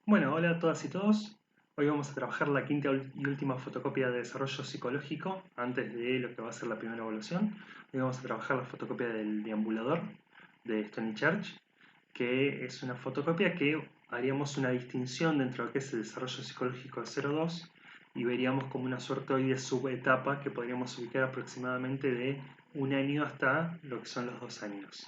Bueno, hola a todas y todos. Hoy vamos a trabajar la quinta y última fotocopia de desarrollo psicológico antes de lo que va a ser la primera evaluación. Hoy vamos a trabajar la fotocopia del deambulador de Stony Church, que es una fotocopia que haríamos una distinción dentro de lo que es el desarrollo psicológico de 0,2 y veríamos como una suerte hoy de subetapa que podríamos ubicar aproximadamente de un año hasta lo que son los 2 años.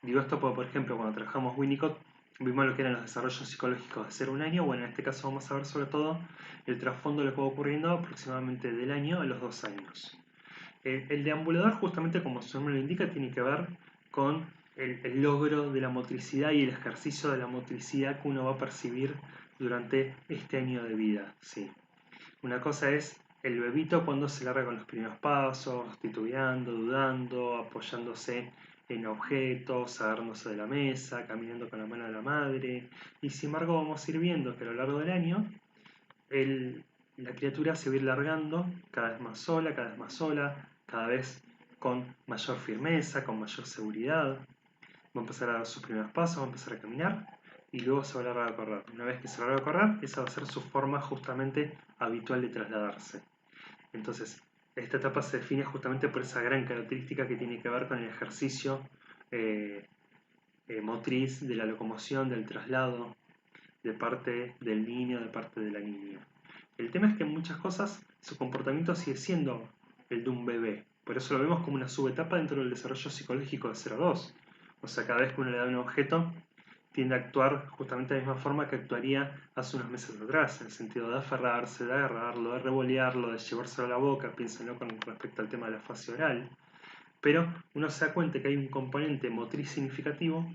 Digo esto porque, por ejemplo, cuando trabajamos Winnicott vimos lo que eran los desarrollos psicológicos de 0 a 1 año. Bueno, en este caso vamos a ver sobre todo el trasfondo de lo que va ocurriendo aproximadamente del año a los 2 años. El deambulador, justamente como su nombre lo indica, tiene que ver con el logro de la motricidad y el ejercicio de la motricidad que uno va a percibir durante este año de vida. Sí. Una cosa es el bebito cuando se larga con los primeros pasos, titubeando, dudando, apoyándose en objetos, agarrándose de la mesa, caminando con la mano de la madre. Y sin embargo vamos a ir viendo que a lo largo del año el- la criatura se va a ir largando cada vez más sola, cada vez con mayor firmeza, con mayor seguridad. Va a empezar a dar sus primeros pasos, va a empezar a caminar y luego se va a largar a correr. Una vez que se larga a correr, esa va a ser su forma justamente habitual de trasladarse. Entonces, esta etapa se define justamente por esa gran característica que tiene que ver con el ejercicio eh, motriz de la locomoción, del traslado, de parte del niño, de parte de la niña. El tema es que en muchas cosas su comportamiento sigue siendo el de un bebé. Por eso lo vemos como una subetapa dentro del desarrollo psicológico de 0 a 2. O sea, cada vez que uno le da un objeto, tiende a actuar justamente de la misma forma que actuaría hace unos meses atrás, en el sentido de aferrarse, de agarrarlo, de revolearlo, de llevárselo a la boca, piénsenlo con respecto al tema de la fase oral. Pero uno se da cuenta que hay un componente motriz significativo,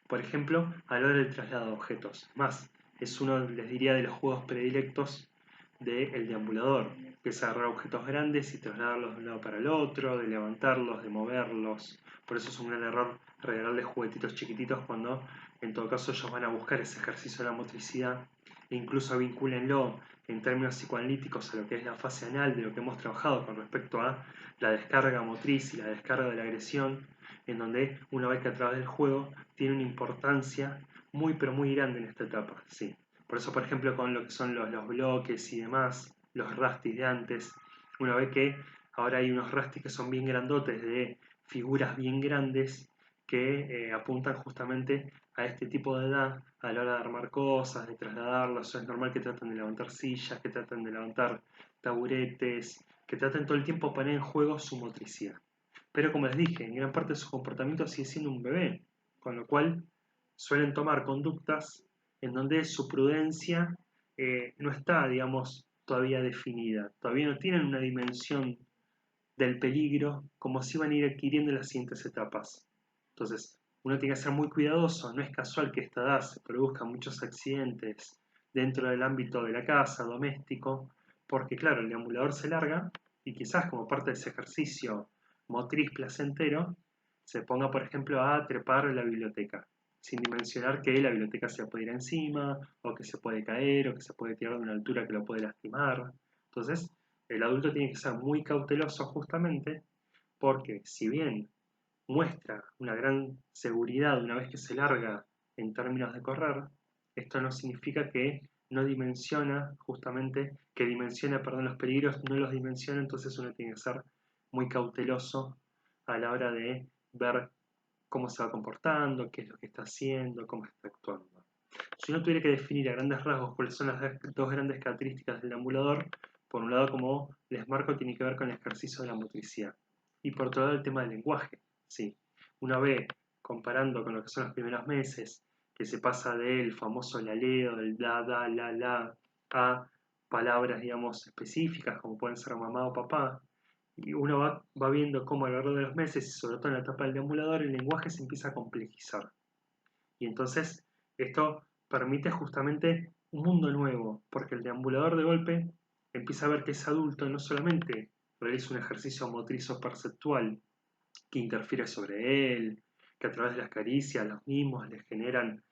por ejemplo, a la hora del traslado de objetos. Más, es uno, les diría, de los juegos predilectos del deambulador, que es agarrar objetos grandes y trasladarlos de un lado para el otro, de levantarlos, de moverlos. Por eso es un gran error regalarles juguetitos chiquititos cuando en todo caso ellos van a buscar ese ejercicio de la motricidad e incluso vincúlenlo en términos psicoanalíticos a lo que es la fase anal de lo que hemos trabajado con respecto a la descarga motriz y la descarga de la agresión, en donde uno ve que a través del juego tiene una importancia muy pero muy grande en esta etapa. Sí. Por eso, por ejemplo, con lo que son los bloques y demás, los rastis de antes, uno ve que ahora hay unos rastis que son bien grandotes, de figuras bien grandes, que apuntan justamente a este tipo de edad a la hora de armar cosas, de trasladarlos. Es normal que traten de levantar sillas, que traten de levantar taburetes, que traten todo el tiempo de poner en juego su motricidad. Pero como les dije, en gran parte de su comportamiento sigue siendo un bebé, con lo cual suelen tomar conductas en donde su prudencia no está, digamos, todavía definida. Todavía no tienen una dimensión del peligro como si van a ir adquiriendo en las siguientes etapas. Entonces, uno tiene que ser muy cuidadoso. No es casual que a esta edad se produzcan muchos accidentes dentro del ámbito de la casa, doméstico, porque claro, el deambulador se larga y quizás como parte de ese ejercicio motriz placentero, se ponga, por ejemplo, a trepar la biblioteca, sin dimensionar que la biblioteca se puede ir encima, o que se puede caer, o que se puede tirar de una altura que lo puede lastimar. Entonces, el adulto tiene que ser muy cauteloso justamente porque si bien muestra una gran seguridad una vez que se larga en términos de correr, esto no significa que no dimensiona justamente, que dimensiona, perdón, los peligros, no los dimensiona. Entonces uno tiene que ser muy cauteloso a la hora de ver cómo se va comportando, qué es lo que está haciendo, cómo está actuando. Si uno tuviera que definir a grandes rasgos cuáles son las dos grandes características del emulador, por un lado, como les marco, tiene que ver con el ejercicio de la motricidad. Y por otro lado, el tema del lenguaje. Sí. Uno ve, comparando con lo que son los primeros meses, que se pasa del famoso laleo, del da, la, a palabras, digamos, específicas, como pueden ser mamá o papá, y uno va viendo cómo a lo largo de los meses, y sobre todo en la etapa del deambulador, el lenguaje se empieza a complejizar. Y entonces esto permite justamente un mundo nuevo, porque el deambulador de golpe empieza a ver que ese adulto no solamente realiza un ejercicio motriz o perceptual que interfiere sobre él, que a través de las caricias, los mimos le generan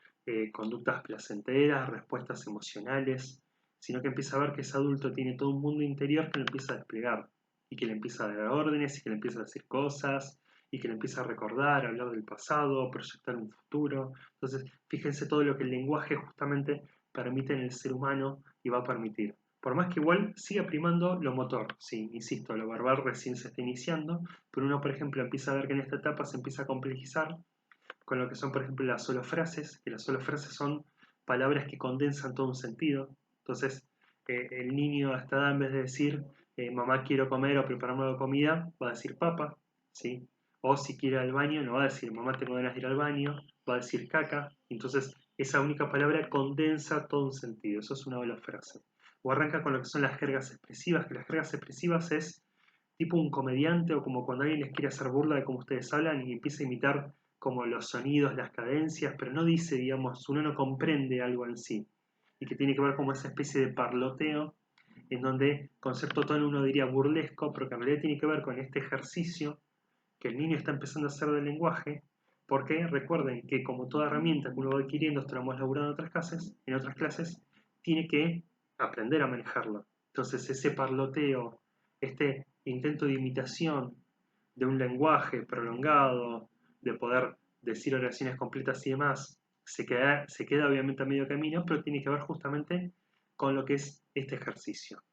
conductas placenteras, respuestas emocionales, sino que empieza a ver que ese adulto tiene todo un mundo interior que lo empieza a desplegar y que le empieza a dar órdenes y que le empieza a decir cosas y que le empieza a recordar, hablar del pasado, proyectar un futuro. Entonces, fíjense todo lo que el lenguaje justamente permite en el ser humano y va a permitir. Por más que igual siga primando lo motor, sí, insisto, lo verbal recién se está iniciando, pero uno, por ejemplo, empieza a ver que en esta etapa se empieza a complejizar con lo que son, por ejemplo, las solofrases, que las solofrases son palabras que condensan todo un sentido. Entonces, el niño a esta edad, en vez de decir mamá quiero comer o prepararme la comida, va a decir papa, ¿sí? O si quiere ir al baño, no va a decir mamá tengo ganas de ir al baño, va a decir caca. Entonces, esa única palabra condensa todo un sentido. Eso es una holofrase. O arranca con lo que son las jergas expresivas, que las jergas expresivas es tipo un comediante o como cuando alguien les quiere hacer burla de cómo ustedes hablan y empieza a imitar como los sonidos, las cadencias, pero no dice, digamos, uno no comprende algo en sí. Y que tiene que ver como esa especie de parloteo, en donde con cierto tono uno diría burlesco, pero que en realidad tiene que ver con este ejercicio que el niño está empezando a hacer del lenguaje, porque recuerden que como toda herramienta que uno va adquiriendo, esto lo hemos laburado en otras clases, tiene que aprender a manejarlo. Entonces ese parloteo, este intento de imitación de un lenguaje prolongado, de poder decir oraciones completas y demás, se queda obviamente a medio camino, pero tiene que ver justamente con lo que es este ejercicio.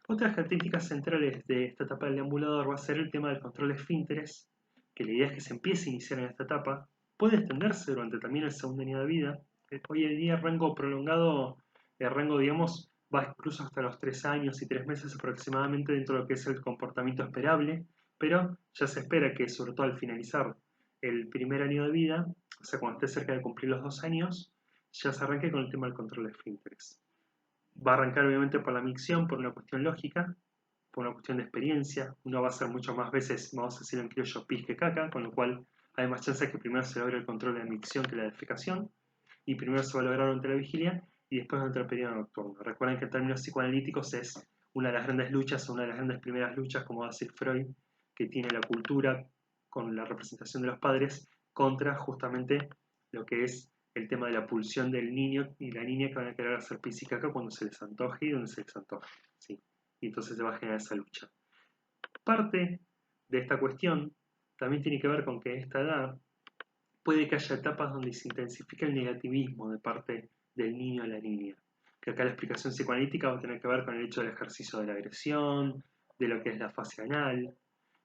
Otras características centrales de esta etapa del deambulador va a ser el tema del control de esfínteres, que la idea es que se empiece a iniciar en esta etapa, puede extenderse durante también el segundo año de vida. Hoy en día el rango prolongado, el rango digamos, va incluso hasta los 3 años y 3 meses aproximadamente dentro de lo que es el comportamiento esperable, pero ya se espera que sobre todo al finalizar el primer año de vida, o sea cuando esté cerca de cumplir los 2 años, ya se arranque con el tema del control de esfínteres. Va a arrancar obviamente por la micción, por una cuestión lógica, por una cuestión de experiencia. Uno va a hacer mucho más veces, vamos a decirlo en criollo, pis que caca, con lo cual hay más chances que primero se logre el control de la micción que la defecación, y primero se va a lograr durante la vigilia y después durante el periodo nocturno. Recuerden que en términos psicoanalíticos es una de las grandes luchas, una de las grandes primeras luchas, como va a decir Freud, que tiene la cultura con la representación de los padres contra justamente lo que es el tema de la pulsión del niño y la niña que van a querer hacer pis y caca cuando se les antoje y donde se les antoje. ¿Sí? Y entonces se va a generar esa lucha. Parte de esta cuestión también tiene que ver con que a esta edad puede que haya etapas donde se intensifica el negativismo de parte del niño a la niña. Que acá la explicación psicoanalítica va a tener que ver con el hecho del ejercicio de la agresión, de lo que es la fase anal,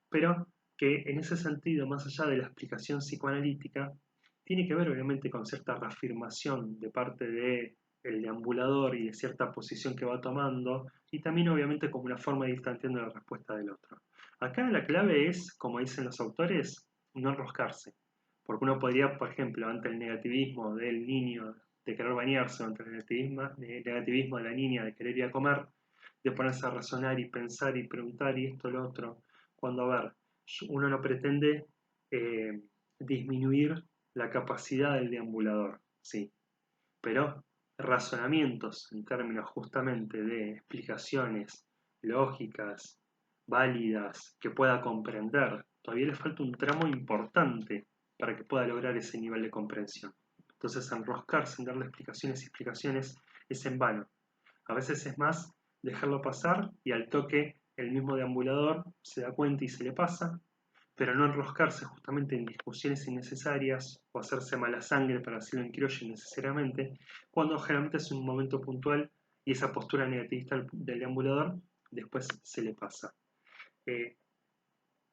pero que en ese sentido, más allá de la explicación psicoanalítica, tiene que ver obviamente con cierta reafirmación de parte del deambulador y de cierta posición que va tomando, y también obviamente como una forma de ir tanteando la respuesta del otro. Acá la clave es, como dicen los autores, no enroscarse. Porque uno podría, por ejemplo, ante el negativismo del niño de querer bañarse, ante el negativismo de la niña de querer ir a comer, de ponerse a razonar y pensar y preguntar y esto, lo otro, cuando, a ver, uno no pretende eh, disminuir la capacidad del deambulador, sí, pero razonamientos en términos justamente de explicaciones lógicas, válidas, que pueda comprender, todavía le falta un tramo importante para que pueda lograr ese nivel de comprensión. Entonces, enroscarse en darle explicaciones y explicaciones es en vano. A veces es más dejarlo pasar y al toque el mismo deambulador se da cuenta y se le pasa, pero no enroscarse justamente en discusiones innecesarias o hacerse mala sangre, para decirlo en criollo, innecesariamente, cuando generalmente es un momento puntual y esa postura negativista del deambulador después se le pasa. Eh,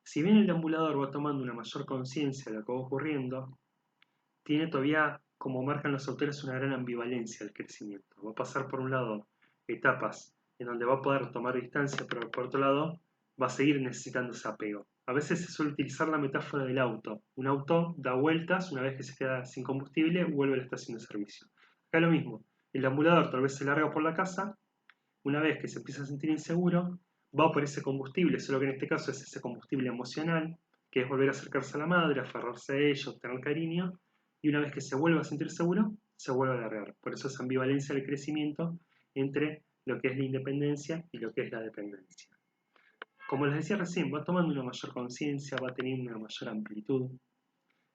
si bien el deambulador va tomando una mayor conciencia de lo que va ocurriendo, tiene todavía, como marcan los autores, una gran ambivalencia del crecimiento. Va a pasar por un lado etapas en donde va a poder tomar distancia, pero por otro lado va a seguir necesitando ese apego. A veces se suele utilizar la metáfora del auto. Un auto da vueltas, una vez que se queda sin combustible, vuelve a la estación de servicio. Acá lo mismo, el deambulador tal vez se larga por la casa, una vez que se empieza a sentir inseguro, va por ese combustible, solo que en este caso es ese combustible emocional, que es volver a acercarse a la madre, aferrarse a ella, obtener cariño, y una vez que se vuelve a sentir seguro, se vuelve a largar. Por eso esa ambivalencia del crecimiento entre lo que es la independencia y lo que es la dependencia. Como les decía recién, va tomando una mayor conciencia, va teniendo una mayor amplitud.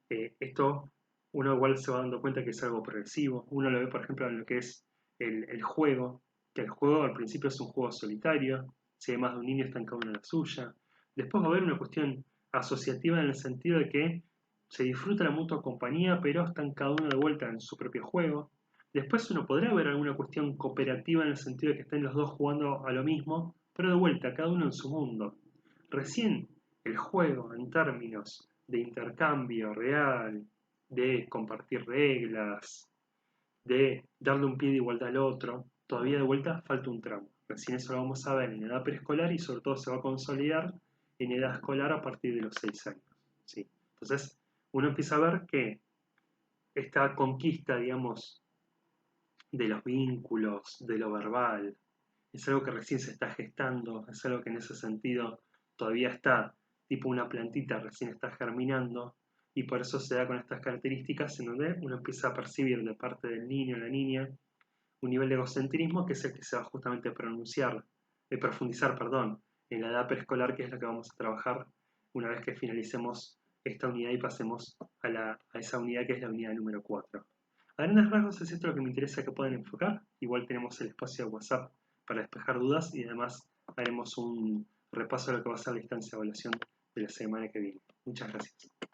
Esto uno igual se va dando cuenta que es algo progresivo. Uno lo ve, por ejemplo, en lo que es el juego, que el juego al principio es un juego solitario, si hay más de un niño está en cada uno en la suya. Después va a haber una cuestión asociativa en el sentido de que se disfruta la mutua compañía, pero están cada uno de vuelta en su propio juego. Después uno podrá ver alguna cuestión cooperativa en el sentido de que estén los dos jugando a lo mismo, pero de vuelta, cada uno en su mundo. Recién el juego en términos de intercambio real, de compartir reglas, de darle un pie de igualdad al otro, todavía de vuelta falta un tramo. Recién eso lo vamos a ver en edad preescolar y sobre todo se va a consolidar en edad escolar a partir de los 6 años. ¿Sí? Entonces, uno empieza a ver que esta conquista, digamos, de los vínculos, de lo verbal, es algo que recién se está gestando, es algo que en ese sentido todavía está, tipo una plantita recién está germinando, y por eso se da con estas características en donde uno empieza a percibir de parte del niño o la niña un nivel de egocentrismo que es el que se va justamente a profundizar, perdón, en la edad preescolar, que es la que vamos a trabajar una vez que finalicemos esta unidad y pasemos a esa unidad que es la unidad número 4. A grandes rasgos es esto lo que me interesa que puedan enfocar. Igual tenemos el espacio de WhatsApp para despejar dudas y además haremos un repaso de lo que va a ser la instancia de evaluación de la semana que viene. Muchas gracias.